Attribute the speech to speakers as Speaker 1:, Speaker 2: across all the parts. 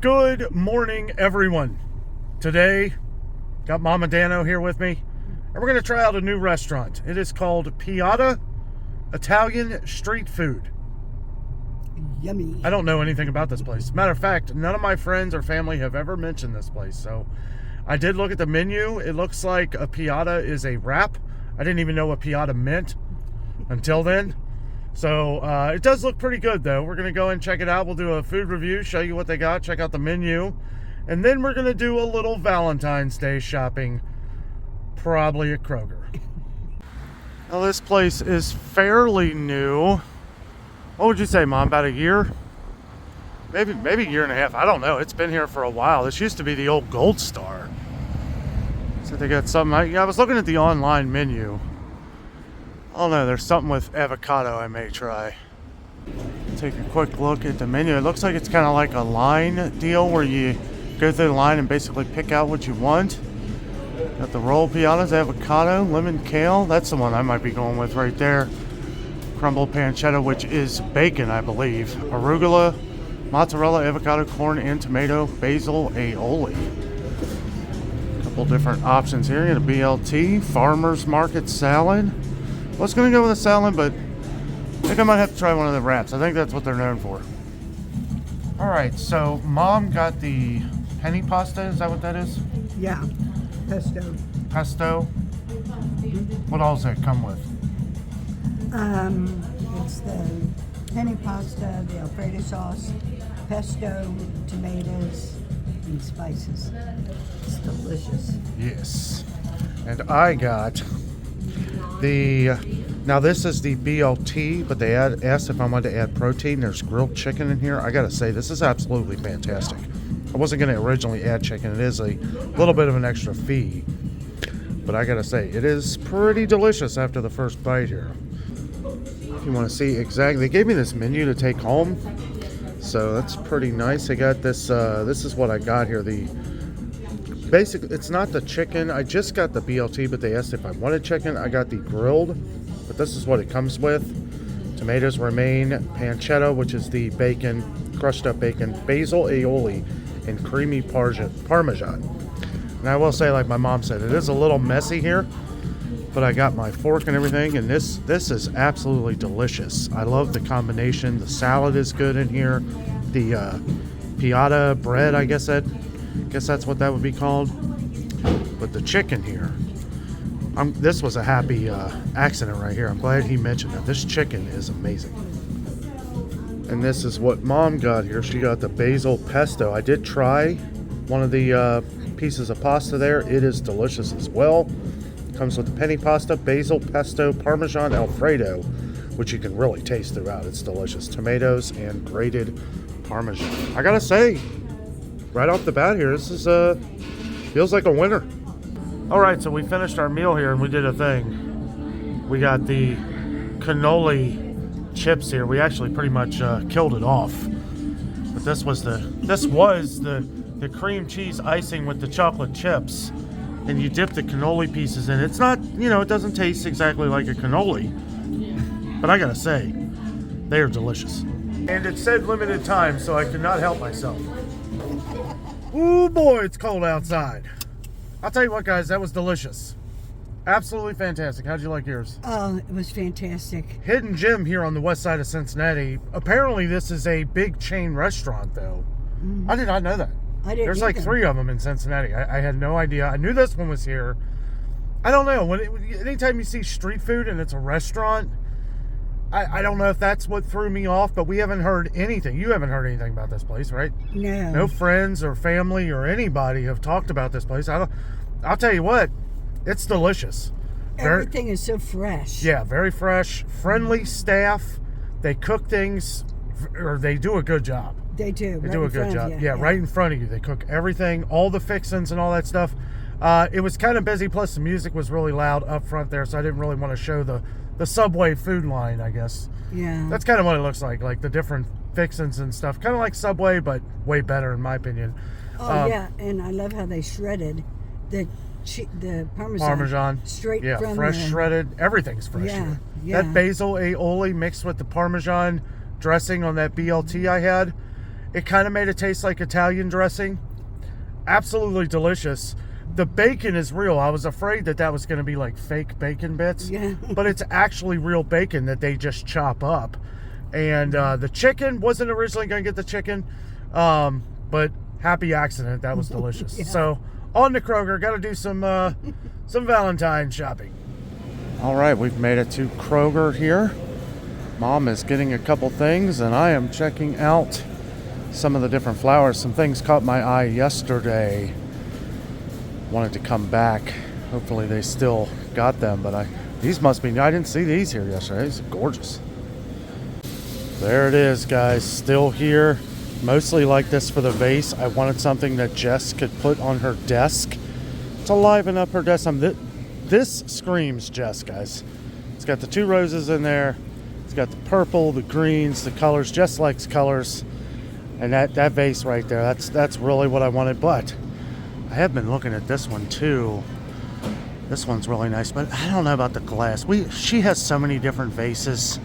Speaker 1: Good morning, everyone. Today, got Mama Dano here with me, and we're going to try out a new restaurant. It is called Piata Italian Street Food.
Speaker 2: Yummy.
Speaker 1: I don't know anything about this place. Matter of fact, none of my friends or family have ever mentioned this place, so I did look at the menu. It looks like a piata is a wrap. I didn't even know what piata meant until then. So it does look pretty good, though. We're going to go and check it out. We'll do a food review, show you what they got, check out the menu. And then we're going to do a little Valentine's Day shopping, probably at Kroger. Now, this place is fairly new. What would you say, Mom? About a year? Maybe a year and a half. I don't know. It's been here for a while. This used to be the old Gold Star. So they got something. I was looking at the online menu. I don't know, there's something with avocado I may try. Take a quick look at the menu. It looks like it's kind of like a line deal where you go through the line and basically pick out what you want. Got the rolled piatas, avocado, lemon kale. That's the one I might be going with right there. Crumbled pancetta, which is bacon, I believe. Arugula, mozzarella, avocado, corn, and tomato, basil, aioli. Couple different options here. You got a BLT, farmer's market salad. I was going to go with a salad, but I think I might have to try one of the wraps. I think that's what they're known for. Alright, so Mom got the penny pasta. Is that what that is?
Speaker 2: Yeah, pesto.
Speaker 1: Pesto? What all does that come with?
Speaker 2: It's the penny pasta, the Alfredo sauce, pesto, tomatoes, and spices. It's delicious.
Speaker 1: Yes. And I got now this is the BLT, but they asked if I wanted to add protein. There's grilled chicken in here. I gotta say, this is absolutely fantastic. I wasn't gonna originally add chicken. It is a little bit of an extra fee, but I gotta say, it is pretty delicious after the first bite here. If you want to see exactly, they gave me this menu to take home, so that's pretty nice. They got this. This is what I got here. Basically, it's not the chicken. I just got the BLT, but they asked if I wanted chicken. I got the grilled, but this is what it comes with. Tomatoes, romaine, pancetta, which is the bacon, crushed up bacon, basil, aioli, and creamy parmesan. And I will say, like my mom said, it is a little messy here, but I got my fork and everything, and this is absolutely delicious. I love the combination. The salad is good in here. The piata bread, I guess that's what that would be called. But the chicken here, this was a happy accident right here. I'm glad he mentioned that. This chicken is amazing. And this is what Mom got here. She got the basil pesto. I did try one of the pieces of pasta there. It is delicious as well. Comes with the penny pasta, basil, pesto, parmesan, alfredo, which you can really taste throughout. It's delicious. Tomatoes and grated parmesan. I gotta say, right off the bat here, this is feels like a winner. All right, so we finished our meal here and we did a thing. We got the cannoli chips here. We actually pretty much killed it off. But this was the cream cheese icing with the chocolate chips. And you dip the cannoli pieces in. It's not, it doesn't taste exactly like a cannoli. But I gotta say, they are delicious. And it said limited time, so I could not help myself. Ooh boy, it's cold outside. I'll tell you what, guys, that was delicious. Absolutely fantastic. How'd you like yours?
Speaker 2: Oh, it was fantastic.
Speaker 1: Hidden gem here on the west side of Cincinnati. Apparently this is a big chain restaurant, though. I did not know that. There's like 3 of them in Cincinnati. I had no idea. I knew this one was here. I don't know. Anytime you see street food and it's a restaurant, I don't know if that's what threw me off, but we haven't heard anything. You haven't heard anything about this place, right?
Speaker 2: No.
Speaker 1: No friends or family or anybody have talked about this place. I'll tell you what, it's delicious.
Speaker 2: Everything is so fresh.
Speaker 1: Yeah, very fresh. Friendly staff. They cook things, or they do a good job.
Speaker 2: They do.
Speaker 1: They do a good job. Yeah, right in front of you. They cook everything, all the fixings and all that stuff. It was kind of busy, plus the music was really loud up front there, so I didn't really want to show the Subway food line, I guess.
Speaker 2: Yeah.
Speaker 1: That's kind of what it looks like the different fixings and stuff. Kind of like Subway, but way better in my opinion.
Speaker 2: Oh, yeah, and I love how they shredded the Parmesan. Straight from
Speaker 1: fresh shredded. Everything's fresh here.
Speaker 2: Yeah.
Speaker 1: That basil aioli mixed with the Parmesan dressing on that BLT I had. It kind of made it taste like Italian dressing. Absolutely delicious. The bacon is real. I was afraid that that was going to be like fake bacon bits.
Speaker 2: Yeah.
Speaker 1: But it's actually real bacon that they just chop up. And the chicken, wasn't originally going to get the chicken. But happy accident. That was delicious.
Speaker 2: Yeah.
Speaker 1: So on to Kroger. Got to do some Valentine shopping. All right, we've made it to Kroger here. Mom is getting a couple things, and I am checking out some of the different flowers. Some things caught my eye yesterday. Wanted to come back. Hopefully they still got them, but these must be, I didn't see these here yesterday. These are gorgeous. There it is, guys. Still here. Mostly like this for the vase. I wanted something that Jess could put on her desk to liven up her desk. This screams Jess, guys. It's got the 2 roses in there. It's got the purple, the greens, the colors. Jess likes colors. And that vase right there, that's really what I wanted. But I have been looking at this one too. This one's really nice, but I don't know about the glass. She has so many different vases.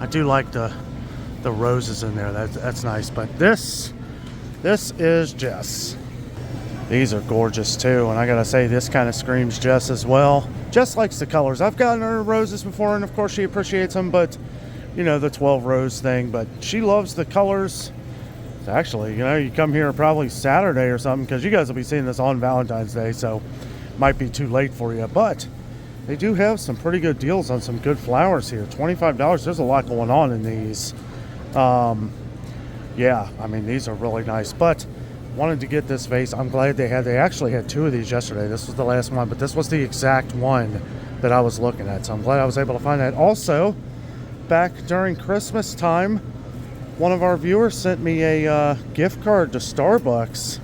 Speaker 1: I do like the roses in there. That's nice. But this is Jess. These are gorgeous too, and I gotta say, this kind of screams Jess as well. Jess likes the colors. I've gotten her roses before, and of course she appreciates them, but you know, the 12 rose thing, but she loves the colors. Actually, you know, you come here probably Saturday or something, because you guys will be seeing this on Valentine's Day, so might be too late for you, but they do have some pretty good deals on some good flowers here. $25. There's a lot going on in these. Yeah, I mean, these are really nice, but wanted to get this vase. I'm glad they actually had 2 of these yesterday. This was the last one, but this was the exact one that I was looking at, so I'm glad I was able to find that. Also, back during Christmas time, one of our viewers sent me a gift card to Starbucks.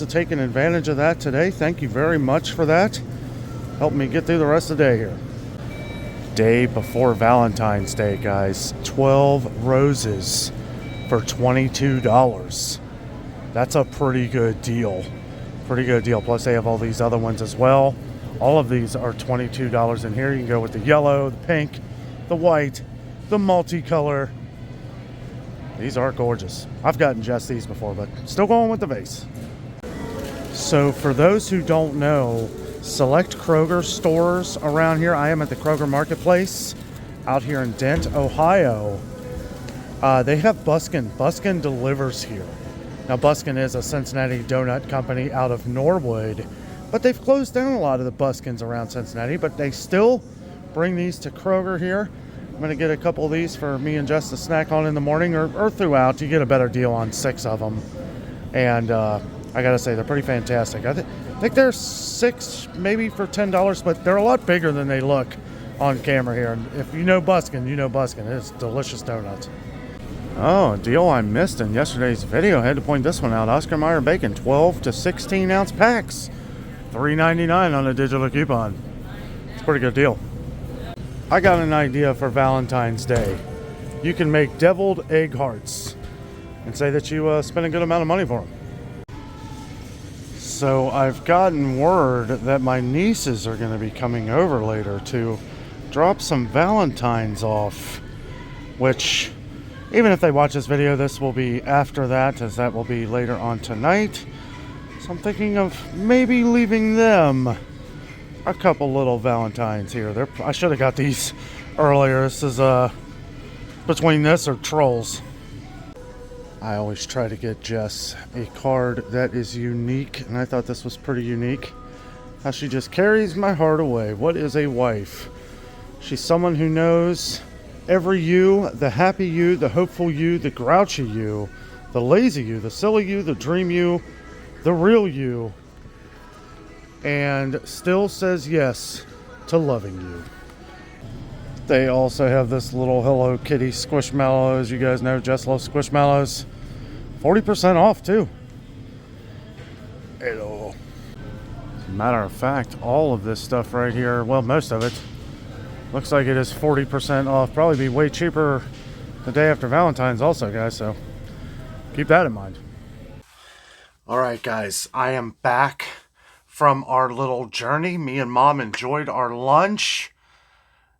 Speaker 1: Taking advantage of that today. Thank you very much for that. Helped me get through the rest of the day here. Day before Valentine's Day, guys. 12 roses for $22. That's a pretty good deal. Pretty good deal. Plus they have all these other ones as well. All of these are $22 in here. You can go with the yellow, the pink, the white, the multicolor. These are gorgeous. I've gotten just these before, but still going with the vase. So for those who don't know, select Kroger stores around here. I am at the Kroger Marketplace out here in Dent, Ohio. They have Buskin. Buskin delivers here. Now, Buskin is a Cincinnati donut company out of Norwood, but they've closed down a lot of the Buskins around Cincinnati, but they still bring these to Kroger here. I'm going to get a couple of these for me and Jess to snack on in the morning or throughout. You get a better deal on 6 of them. And I got to say, they're pretty fantastic. I think they're 6 maybe for $10, but they're a lot bigger than they look on camera here. And if you know Buskin, you know Buskin. It's delicious donuts. Oh, a deal I missed in yesterday's video. I had to point this one out. Oscar Mayer bacon, 12 to 16 ounce packs. $3.99 on a digital coupon. It's a pretty good deal. I got an idea for Valentine's Day. You can make deviled egg hearts and say that you spent a good amount of money for them. So I've gotten word that my nieces are going to be coming over later to drop some Valentines off, which, even if they watch this video, this will be after that, as that will be later on tonight. So I'm thinking of maybe leaving them a couple little Valentines here. I should have got these earlier. This is between this or Trolls. I always try to get Jess a card that is unique, and I thought this was pretty unique. How she just carries my heart away. What is a wife? She's someone who knows every you, the happy you, the hopeful you, the grouchy you, the lazy you, the silly you, the dream you, the real you, and still says yes to loving you. They also have this little Hello Kitty Squishmallows. You guys know Jess loves Squishmallows. 40% off too. Hello. As a matter of fact, all of this stuff right here, well, most of it, looks like it is 40% off. Probably be way cheaper the day after Valentine's also, guys, so keep that in mind. All right, guys, I am back from our little journey. Me and Mom enjoyed our lunch.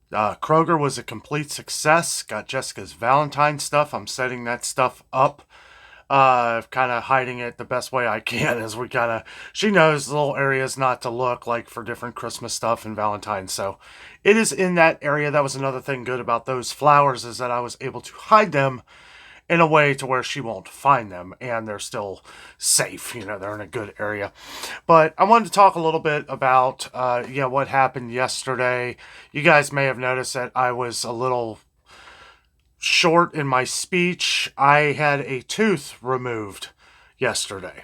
Speaker 1: Kroger was a complete success. Got Jessica's Valentine stuff. I'm setting that stuff up kind of hiding it the best way I can as we kind of, she knows little areas not to look like for different Christmas stuff and Valentine's. So it is in that area. That was another thing good about those flowers, is that I was able to hide them in a way to where she won't find them and they're still safe. You know, they're in a good area. But I wanted to talk a little bit about, what happened yesterday. You guys may have noticed that I was a little short in my speech. I had a tooth removed yesterday.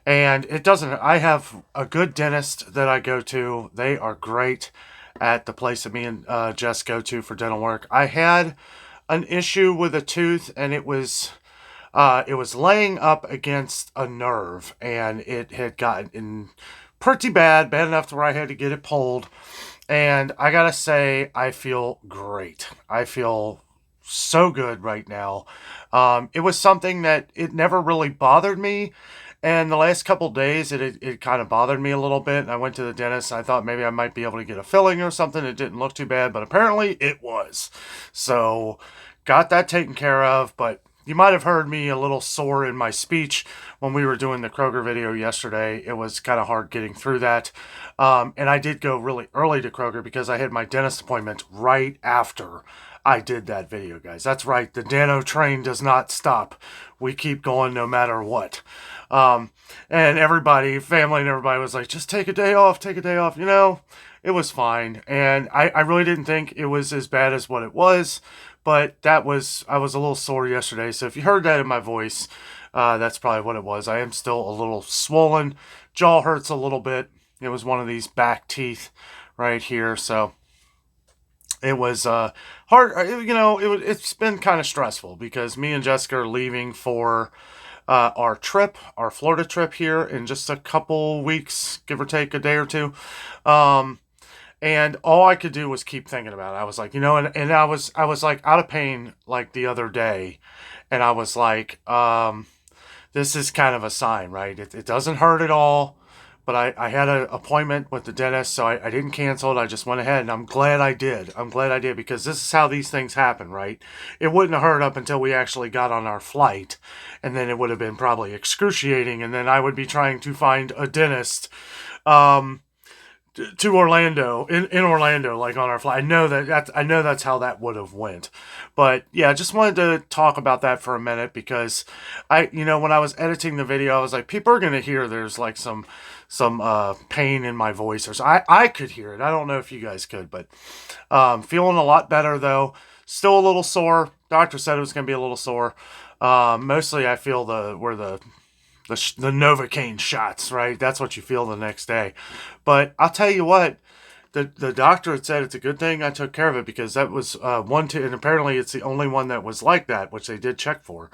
Speaker 1: And it doesn't, I have a good dentist that I go to. They are great at the place that me and Jess go to for dental work. I had an issue with a tooth, and it was laying up against a nerve, and it had gotten pretty bad enough to where I had to get it pulled. And I gotta say, I feel great. I feel so good right now. It was something that it never really bothered me. And the last couple days, it kind of bothered me a little bit. And I went to the dentist. I thought maybe I might be able to get a filling or something. It didn't look too bad, but apparently it was. So got that taken care of. But you might have heard me a little sore in my speech when we were doing the Kroger video yesterday. It was kind of hard getting through that. And I did go really early to Kroger because I had my dentist appointment right after I did that video, guys. That's right. The Dano train does not stop. We keep going no matter what. And everybody, family and everybody was like, just take a day off, take a day off. You know, it was fine. And I really didn't think it was as bad as what it was. But I was a little sore yesterday. So if you heard that in my voice, that's probably what it was. I am still a little swollen. Jaw hurts a little bit. It was one of these back teeth right here. So it was hard. It's been kind of stressful because me and Jessica are leaving for our Florida trip here in just a couple weeks, give or take a day or two. And all I could do was keep thinking about it. I was like, and I was like out of pain like the other day. And I was like, this is kind of a sign, right? It doesn't hurt at all. But I had an appointment with the dentist, so I didn't cancel it. I just went ahead, and I'm glad I did. I'm glad I did, because this is how these things happen, right? It wouldn't have hurt up until we actually got on our flight, and then it would have been probably excruciating, and then I would be trying to find a dentist to Orlando, in Orlando, like on our flight. I know that's how that would have went. But yeah, I just wanted to talk about that for a minute, because when I was editing the video, I was like, people are going to hear there's like some pain in my voice, or so. I could hear it. I don't know if you guys could, but feeling a lot better though. Still a little sore. Doctor said it was going to be a little sore. Mostly I feel where the Novocaine shots, right? That's what you feel the next day. But I'll tell you what, the doctor had said it's a good thing I took care of it, because that was and apparently it's the only one that was like that, which they did check for.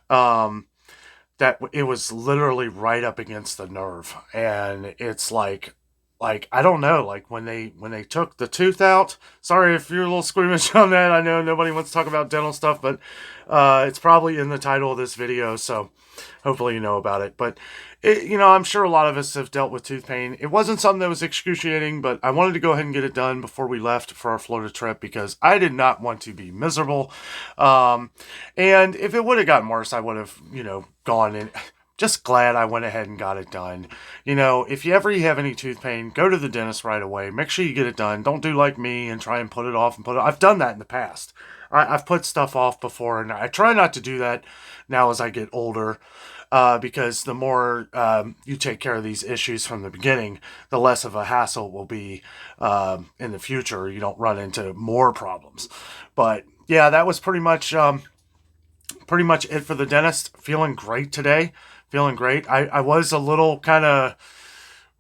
Speaker 1: That it was literally right up against the nerve, and it's like I don't know, like when they took the tooth out. Sorry if you're a little squeamish on that. I know nobody wants to talk about dental stuff, but it's probably in the title of this video, so hopefully you know about it. But I'm sure a lot of us have dealt with tooth pain. It wasn't something that was excruciating, but I wanted to go ahead and get it done before we left for our Florida trip, because I did not want to be miserable. And if it would have gotten worse, I would have gone in. Just glad I went ahead and got it done. If you ever have any tooth pain, go to the dentist right away. Make sure you get it done. Don't do like me and try and put it off and put it. I've done that in the past. I've put stuff off before, and I try not to do that now as I get older, because the more you take care of these issues from the beginning, the less of a hassle it will be in the future. You don't run into more problems. But yeah, that was pretty much it for the dentist. Feeling great today. Feeling great. I was a little kind of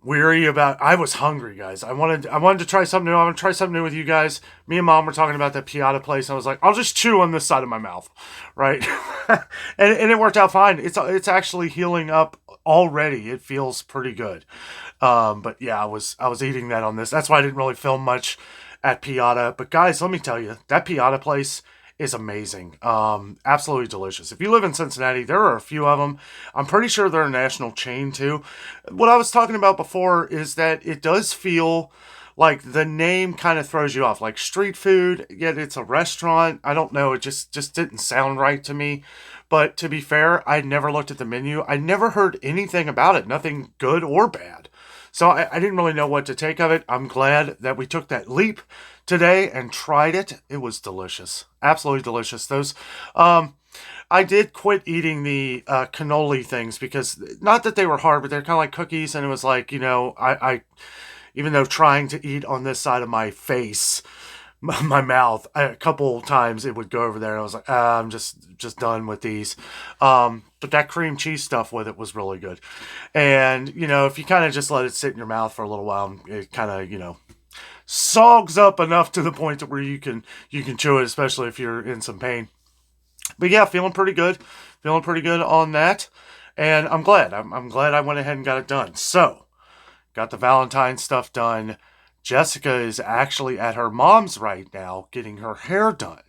Speaker 1: weary about. I was hungry, guys. I wanted to try something new. I want to try something new with you guys. Me and Mom were talking about that Piata place. I was like, I'll just chew on this side of my mouth, right? and it worked out fine. It's actually healing up already. It feels pretty good. But yeah, I was eating that on this. That's why I didn't really film much at Piata. But guys, let me tell you, that Piata place is amazing. Absolutely delicious. If you live in Cincinnati, there are a few of them. I'm pretty sure they're a national chain too. What I was talking about before is that it does feel like the name kind of throws you off. Like street food, yet it's a restaurant. I don't know. It just didn't sound right to me. But to be fair, I never looked at the menu. I never heard anything about it. Nothing good or bad. So I didn't really know what to take of it. I'm glad that we took that leap today and tried it. It was delicious. Absolutely delicious. I did quit eating the cannoli things because not that they were hard, but they're kind of like cookies. And it was like, I even though trying to eat on this side of my face, my mouth, a couple times it would go over there and I was like, I'm just done with these. But that cream cheese stuff with it was really good. And, if you kind of just let it sit in your mouth for a little while, it kind of, sogs up enough to the point where you can chew it, especially if you're in some pain. But yeah, feeling pretty good. Feeling pretty good on that. And I'm glad. I'm glad I went ahead and got it done. So, got the Valentine stuff done. Jessica is actually at her mom's right now getting her hair done.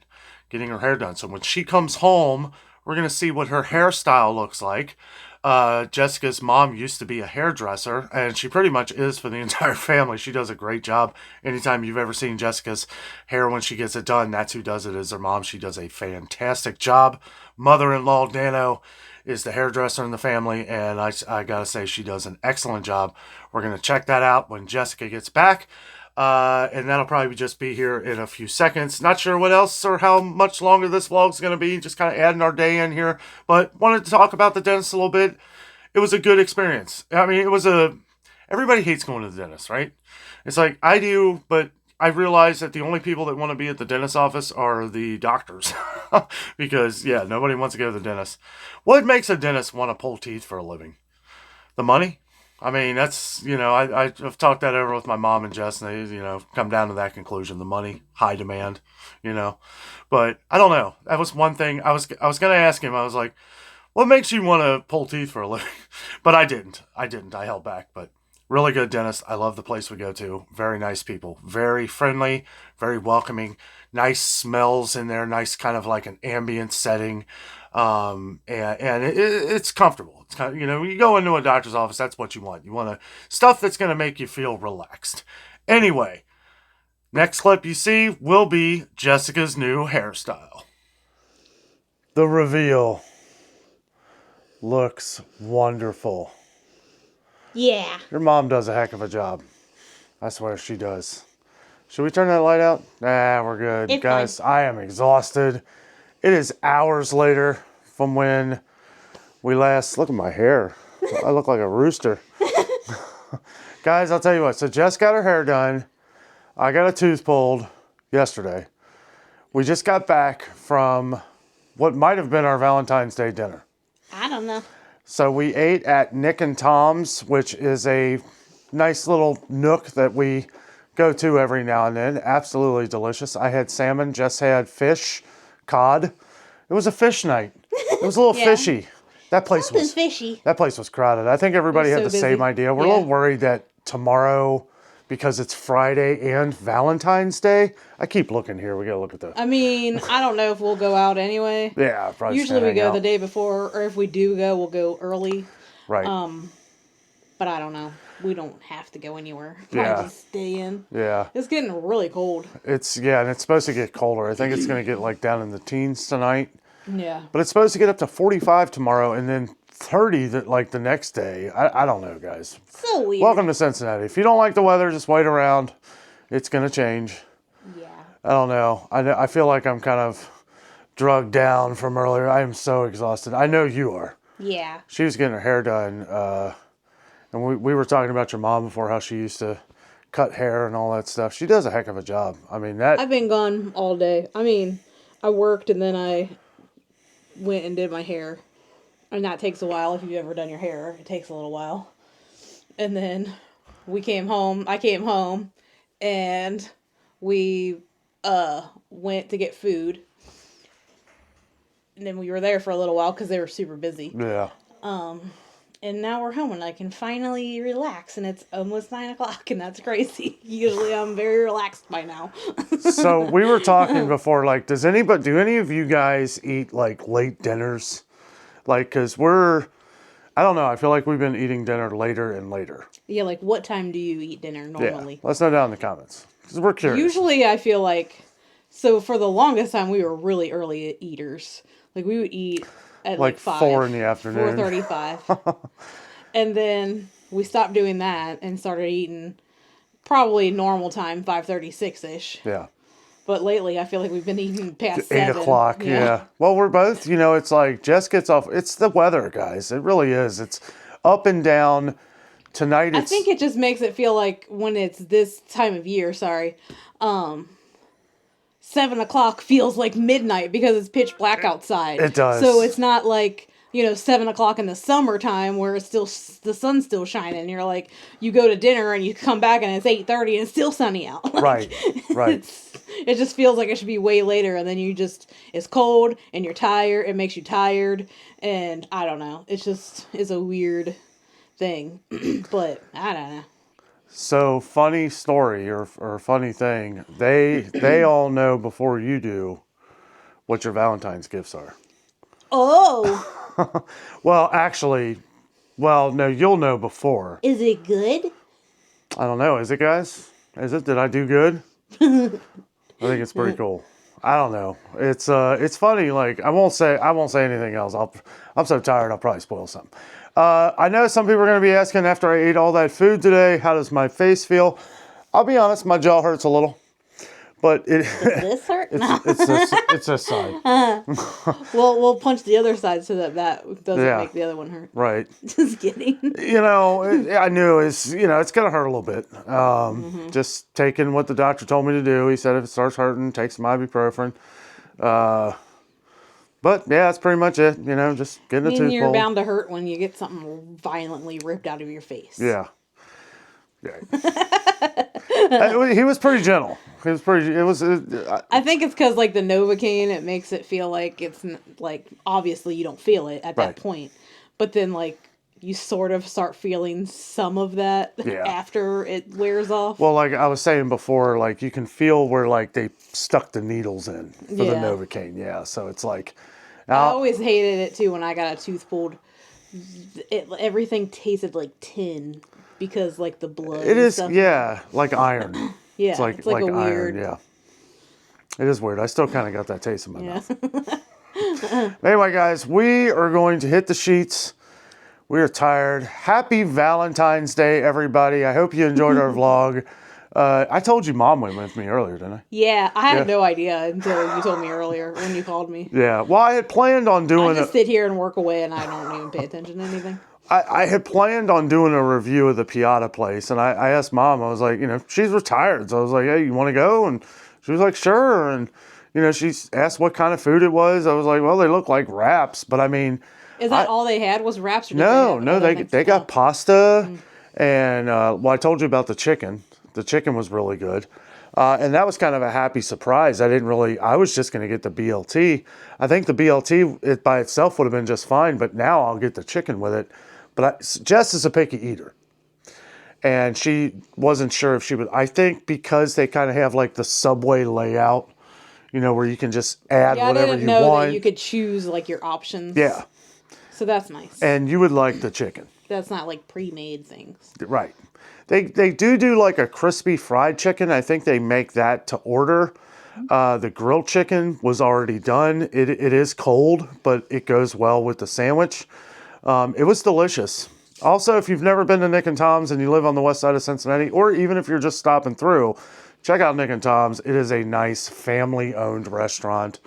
Speaker 1: So when she comes home, we're going to see what her hairstyle looks like. Jessica's mom used to be a hairdresser, and she pretty much is for the entire family. She does a great job. Anytime you've ever seen Jessica's hair when she gets it done, that's who does it, is her mom. She does a fantastic job. Mother-in-law, Dano, is the hairdresser in the family, and I gotta say, she does an excellent job. We're going to check that out when Jessica gets back. And that'll probably just be here in a few seconds. Not sure what else or how much longer this vlog's going to be. Just kind of adding our day in here. But wanted to talk about the dentist a little bit. It was a good experience. I mean, everybody hates going to the dentist, right? It's like, I do, but I realize that the only people that want to be at the dentist office are the doctors. Because, yeah, nobody wants to go to the dentist. What makes a dentist want to pull teeth for a living? The money? I mean, that's, I've talked that over with my mom and Jess, and they, come down to that conclusion. The money, high demand, But I don't know. That was one thing. I was going to ask him. I was like, what makes you want to pull teeth for a living? But I didn't. I held back. But really good dentist. I love the place we go to. Very nice people. Very friendly. Very welcoming. Nice smells in there. Nice kind of like an ambient setting. And it's comfortable. It's kind of, you go into a doctor's office, that's what you want. You want stuff that's going to make you feel relaxed. Anyway, next clip you see will be Jessica's new hairstyle. The reveal looks wonderful.
Speaker 3: Yeah.
Speaker 1: Your mom does a heck of a job. I swear she does. Should we turn that light out? Nah, we're good.
Speaker 3: It's
Speaker 1: Guys,
Speaker 3: fine.
Speaker 1: I am exhausted. It is hours later from when we last... Look at my hair. I look like a rooster. Guys, I'll tell you what. So Jess got her hair done. I got a tooth pulled yesterday. We just got back from what might have been our Valentine's Day dinner.
Speaker 3: I don't know.
Speaker 1: So we ate at Nick and Tom's, which is a nice little nook that we go to every now and then. Absolutely delicious. I had salmon. Jess had fish, cod. It was a fish night. It was a little fishy. That place was
Speaker 3: fishy.
Speaker 1: That place was crowded. I think everybody had the same idea. We're a little worried that tomorrow, because it's Friday and Valentine's Day. I keep looking here. We gotta look at the...
Speaker 4: I mean, I don't know if we'll go out anyway.
Speaker 1: Yeah, probably.
Speaker 4: Usually we go the day before, or if we do go, we'll go early.
Speaker 1: Right.
Speaker 4: But I don't know. We don't have to go anywhere.
Speaker 1: Yeah.
Speaker 4: Just stay in.
Speaker 1: Yeah.
Speaker 4: It's getting really cold.
Speaker 1: And it's supposed to get colder. I think it's gonna get like down in the teens tonight.
Speaker 4: Yeah.
Speaker 1: But it's supposed to get up to 45 tomorrow and then 30 the next day. I don't know, guys.
Speaker 3: So weird.
Speaker 1: Welcome to Cincinnati. If you don't like the weather, just wait around. It's going to change.
Speaker 3: Yeah.
Speaker 1: I don't know. I feel like I'm kind of drugged down from earlier. I am so exhausted. I know you are.
Speaker 3: Yeah.
Speaker 1: She was getting her hair done. And we were talking about your mom before, how she used to cut hair and all that stuff. She does a heck of a job. I mean,
Speaker 4: I've been gone all day. I mean, I worked and then I went and did my hair. And that takes a while. If you've ever done your hair, it takes a little while. And then I came home and we went to get food. And then we were there for a little while because they were super busy.
Speaker 1: Yeah.
Speaker 4: And now we're home and I can finally relax, and it's almost 9 o'clock, and that's crazy. Usually I'm very relaxed by now.
Speaker 1: So we were talking before, like, do any of you guys eat like late dinners? Like, cause I I don't know. I feel like we've been eating dinner later and later.
Speaker 4: Yeah, like what time do you eat dinner normally?
Speaker 1: Yeah. Let's know down in the comments. Because we're curious.
Speaker 4: Usually I feel like, so for the longest time we were really early eaters. Like we would eat at like 5.
Speaker 1: 4 in the afternoon.
Speaker 4: 4:35. And then we stopped doing that and started eating probably normal time, 5:36-ish.
Speaker 1: Yeah.
Speaker 4: But lately, I feel like we've been eating past
Speaker 1: 8
Speaker 4: 7.
Speaker 1: o'clock, yeah. Well, we're both, it's like Jess gets off. It's the weather, guys. It really is. It's up and down. Tonight,
Speaker 4: I think it just makes it feel like when it's this time of year, 7 o'clock feels like midnight because it's pitch black outside.
Speaker 1: It does.
Speaker 4: So it's not like, 7 o'clock in the summertime where it's still, the sun's still shining. You're like, you go to dinner and you come back and it's 8:30 and it's still sunny out. Like,
Speaker 1: right.
Speaker 4: It just feels like it should be way later, and then it's cold and you're tired. It makes you tired, and I don't know. It's a weird thing, but I don't know.
Speaker 1: So, funny story or funny thing. They all know before you do what your Valentine's gifts are.
Speaker 3: Oh.
Speaker 1: Well, actually, no, you'll know before.
Speaker 3: Is it good?
Speaker 1: I don't know. Is it, guys? Is it? Did I do good? I think it's pretty cool. I don't know. It's funny. Like I won't say anything else. I'm so tired. I'll probably spoil something. I know some people are going to be asking after I ate all that food today, how does my face feel? I'll be honest, my jaw hurts a little, but
Speaker 3: Does this hurt?
Speaker 1: it's a side.
Speaker 4: We'll punch the other side so that doesn't make the other one hurt.
Speaker 1: Right.
Speaker 4: Just kidding.
Speaker 1: I knew it's going to hurt a little bit. Just taking what the doctor told me to do. He said if it starts hurting, take some ibuprofen. But yeah, that's pretty much it. Just getting a tooth
Speaker 4: You're
Speaker 1: pulled.
Speaker 4: bound to hurt when you get something violently ripped out of your face.
Speaker 1: Yeah. He was pretty gentle. I
Speaker 4: think it's because like the Novocaine, it makes it feel like it's like obviously you don't feel it at that point, but then like you sort of start feeling some of that after it wears off.
Speaker 1: Well, like I was saying before, like you can feel where like they stuck the needles in for the Novocaine. Yeah, so it's like
Speaker 4: I always hated it too when I got a tooth pulled. Everything tasted like tin. Because like the blood.
Speaker 1: It is,
Speaker 4: stuff.
Speaker 1: like iron.
Speaker 4: Yeah,
Speaker 1: it's like
Speaker 4: a
Speaker 1: iron.
Speaker 4: weird.
Speaker 1: Yeah, it is weird. I still kind of got that taste in my mouth. Anyway, guys, we are going to hit the sheets. We are tired. Happy Valentine's Day, everybody! I hope you enjoyed our vlog. I told you Mom went with me earlier, didn't I?
Speaker 4: Yeah, I had no idea until you told me earlier when you called me.
Speaker 1: Yeah, well, I had planned on doing.
Speaker 4: I just sit here and work away, and I don't even pay attention to anything.
Speaker 1: I had planned on doing a review of the Piata place, and I asked Mom, I was like, she's retired. So I was like, hey, you want to go? And she was like, sure. And, she asked what kind of food it was. I was like, well, they look like wraps. But I mean.
Speaker 4: Is that all they had was wraps? Or
Speaker 1: No, they got pasta. And, I told you about the chicken. The chicken was really good. And that was kind of a happy surprise. I was just going to get the BLT. I think the BLT by itself would have been just fine, but now I'll get the chicken with it. But Jess is a picky eater, and she wasn't sure if she would. I think because they kind of have like the Subway layout, where you can just add whatever you
Speaker 4: I didn't know
Speaker 1: want.
Speaker 4: that you could choose like your options.
Speaker 1: Yeah.
Speaker 4: So that's nice.
Speaker 1: And you would like the chicken.
Speaker 4: That's not like pre-made things.
Speaker 1: Right. They do like a crispy fried chicken. I think they make that to order. The grilled chicken was already done. It is cold, but it goes well with the sandwich. It was delicious. Also, if you've never been to Nick and Tom's and you live on the west side of Cincinnati, or even if you're just stopping through, check out Nick and Tom's. It is a nice family-owned restaurant.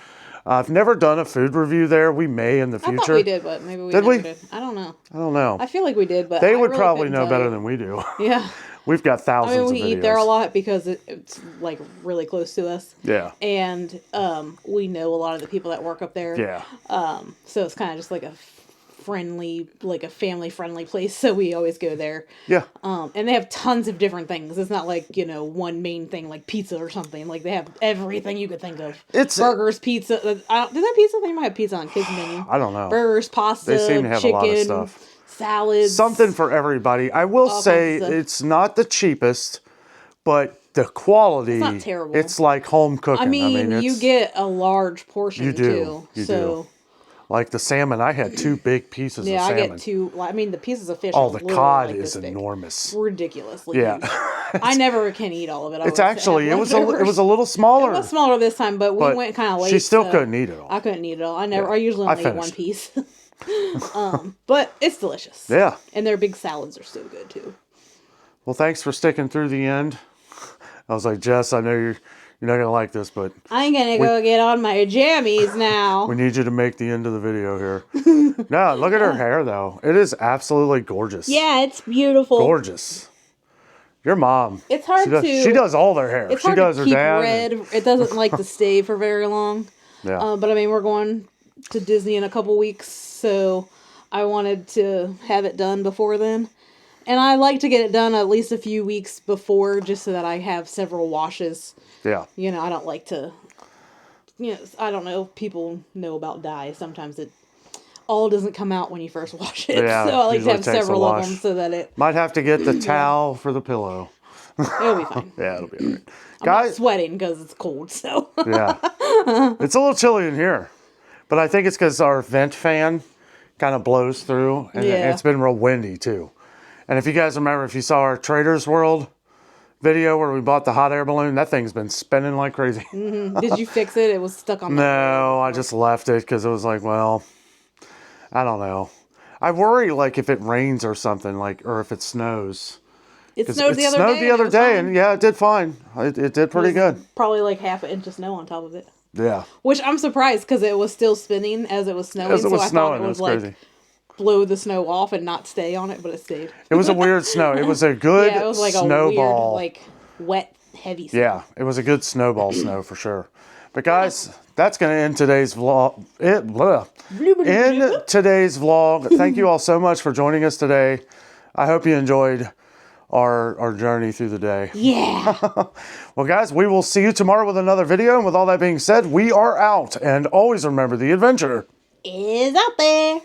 Speaker 1: I've never done a food review there. We may in the future.
Speaker 4: I thought we did, but maybe we never did. I don't know. I feel like we did, but
Speaker 1: they
Speaker 4: I
Speaker 1: would
Speaker 4: really
Speaker 1: probably know better
Speaker 4: you.
Speaker 1: than we do.
Speaker 4: Yeah.
Speaker 1: We've got thousands of videos.
Speaker 4: We eat there a lot because it's like really close to us.
Speaker 1: Yeah.
Speaker 4: And we know a lot of the people that work up there.
Speaker 1: Yeah.
Speaker 4: So it's kind of just like a family-friendly place, so we always go there. Yeah. And they have tons of different things. It's not like, one main thing like pizza or something. Like they have everything you could think of. It's burgers, pizza. Does that pizza thing might have pizza on kids menu?
Speaker 1: I don't know.
Speaker 4: Burgers, pasta,
Speaker 1: they seem to have
Speaker 4: chicken,
Speaker 1: a lot of stuff.
Speaker 4: Salads.
Speaker 1: Something for everybody. I will say it's not the cheapest, but the quality. It's not terrible. It's like home cooking.
Speaker 4: I mean you get a large portion
Speaker 1: you do.
Speaker 4: too.
Speaker 1: You do. Like the salmon, I had 2 big pieces
Speaker 4: Yeah,
Speaker 1: of
Speaker 4: I
Speaker 1: salmon.
Speaker 4: get 2. I mean, the pieces of fish.
Speaker 1: Oh,
Speaker 4: are
Speaker 1: the
Speaker 4: literally
Speaker 1: cod
Speaker 4: like
Speaker 1: is
Speaker 4: this big.
Speaker 1: enormous.
Speaker 4: Ridiculously
Speaker 1: Yeah.
Speaker 4: huge. I never can eat all of it. I
Speaker 1: It's
Speaker 4: always
Speaker 1: actually,
Speaker 4: have
Speaker 1: it was a
Speaker 4: leftovers.
Speaker 1: little smaller.
Speaker 4: It was smaller this time, but we
Speaker 1: But
Speaker 4: went kind of late.
Speaker 1: she still
Speaker 4: so
Speaker 1: couldn't eat it all.
Speaker 4: I couldn't eat it all. I
Speaker 1: Yeah.
Speaker 4: usually
Speaker 1: I
Speaker 4: only eat one
Speaker 1: finished.
Speaker 4: piece. But it's delicious.
Speaker 1: Yeah.
Speaker 4: And their big salads are so good too.
Speaker 1: Well, thanks for sticking through the end. I was like, Jess, I know you're not going to like this, but
Speaker 4: I'm gonna go get on my jammies now.
Speaker 1: we need you to make the end of the video here. No, look at her hair, though. It is absolutely gorgeous.
Speaker 3: Yeah, it's beautiful.
Speaker 1: Gorgeous. Your mom.
Speaker 4: It's hard
Speaker 1: She does all their hair.
Speaker 4: It's
Speaker 1: She
Speaker 4: hard
Speaker 1: does
Speaker 4: to
Speaker 1: her
Speaker 4: keep
Speaker 1: dad.
Speaker 4: red. It doesn't like to stay for very long.
Speaker 1: Yeah.
Speaker 4: But I mean, we're going to Disney in a couple weeks, so I wanted to have it done before then. And I like to get it done at least a few weeks before, just so that I have several washes.
Speaker 1: Yeah.
Speaker 4: You know, I don't like to, I don't know if people know about dye. Sometimes it all doesn't come out when you first wash it.
Speaker 1: Yeah,
Speaker 4: So I like to
Speaker 1: usually
Speaker 4: have
Speaker 1: takes a
Speaker 4: several of
Speaker 1: wash.
Speaker 4: them so that
Speaker 1: Might have to get the towel for the pillow.
Speaker 4: it'll be fine.
Speaker 1: Yeah, it'll be all right.
Speaker 4: I'm not
Speaker 1: Guys,
Speaker 4: sweating because it's cold, so.
Speaker 1: yeah. It's a little chilly in here. But I think it's because our vent fan kind of blows through. And
Speaker 4: Yeah.
Speaker 1: it's been real windy, too. And if you guys remember, if you saw our Trader's World video where we bought the hot air balloon, that thing's been spinning like crazy.
Speaker 4: Did you fix it? It was stuck on the
Speaker 1: No, I just left it because it was like, well, I don't know. I worry, like, if it rains or something, like, or if it snows.
Speaker 4: It
Speaker 1: 'Cause
Speaker 4: snowed
Speaker 1: it
Speaker 4: the other
Speaker 1: snowed
Speaker 4: day.
Speaker 1: the other
Speaker 4: it was
Speaker 1: day,
Speaker 4: fine.
Speaker 1: and yeah, it did fine. It did pretty good.
Speaker 4: Probably like half an inch of snow on top of it.
Speaker 1: Yeah.
Speaker 4: Which I'm surprised because it was still spinning as it was snowing.
Speaker 1: As it was
Speaker 4: so I
Speaker 1: snowing,
Speaker 4: thought it
Speaker 1: it
Speaker 4: was
Speaker 1: was
Speaker 4: like
Speaker 1: crazy.
Speaker 4: blow the snow off and not stay on it, but it stayed.
Speaker 1: It was a weird snow. It was a good
Speaker 4: Yeah, it was like
Speaker 1: snowball.
Speaker 4: a weird, like wet, heavy snow.
Speaker 1: Yeah, it was a good snowball snow for sure. But guys, that's going to end today's vlog. In today's vlog, thank you all so much for joining us today. I hope you enjoyed our journey through the day.
Speaker 3: Yeah.
Speaker 1: Well, guys, we will see you tomorrow with another video. And with all that being said, we are out. And always remember, the adventure
Speaker 3: Is out there.